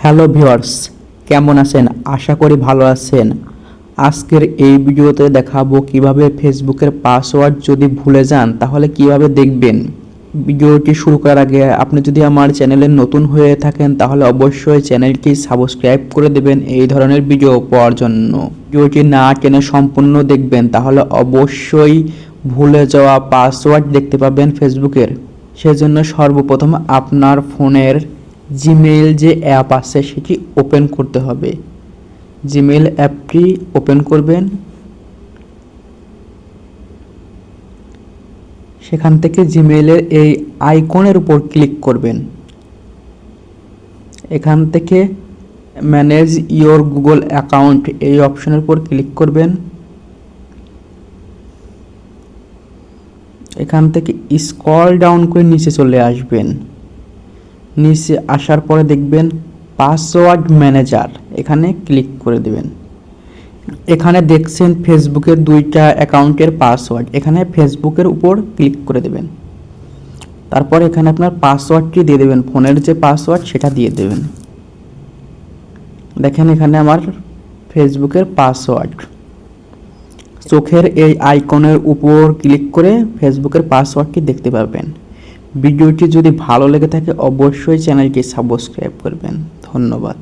Hello viewers, কেমন আছেন? আশা করি ভালো আছেন। আজকের এই ভিডিওতে দেখাবো কিভাবে ফেসবুকের পাসওয়ার্ড যদি ভুলে যান তাহলে কিভাবে দেখবেন। ভিডিওটি শুরু করার আগে আপনি যদি আমার চ্যানেলে নতুন হয়ে থাকেন তাহলে অবশ্যই চ্যানেলটি সাবস্ক্রাইব করে দেবেন এই ধরনের ভিডিও পাওয়ার জন্য। ভিডিওটি না টেনে সম্পূর্ণ দেখবেন তাহলে অবশ্যই ভুলে যাওয়া পাসওয়ার্ড দেখতে পাবেন ফেসবুকের। সেজন্য সর্বপ্রথম আপনার ফোনের জিমেইল যে অ্যাপ আছে সেটি ওপেন করতে হবে। জিমেইল অ্যাপটি ওপেন করবেন, সেখান থেকে জিমেইলের এই আইকনের উপর ক্লিক করবেন। এখান থেকে ম্যানেজ ইওর গুগল অ্যাকাউন্ট এই অপশনের উপর ক্লিক করবেন। এখান থেকে স্ক্রল ডাউন করে নিচে চলে আসবেন। নিচে আসার পরে দেখবেন পাসওয়ার্ড ম্যানেজার, এখানে ক্লিক করে দেবেন। এখানে দেখছেন ফেসবুকের দুইটা অ্যাকাউন্টের পাসওয়ার্ড, এখানে ফেসবুকের উপর ক্লিক করে দেবেন। তারপর এখানে আপনার পাসওয়ার্ডটি দিয়ে দেবেন, ফোনের যে পাসওয়ার্ড সেটা দিয়ে দেবেন। দেখেন এখানে আমার ফেসবুকের পাসওয়ার্ড। চোখের এই আইকনের উপর ক্লিক করে ফেসবুকের পাসওয়ার্ডটি দেখতে পাবেন। ভিডিওটি যদি ভালো লেগে থাকে অবশ্যই চ্যানেলটি সাবস্ক্রাইব করবেন। ধন্যবাদ।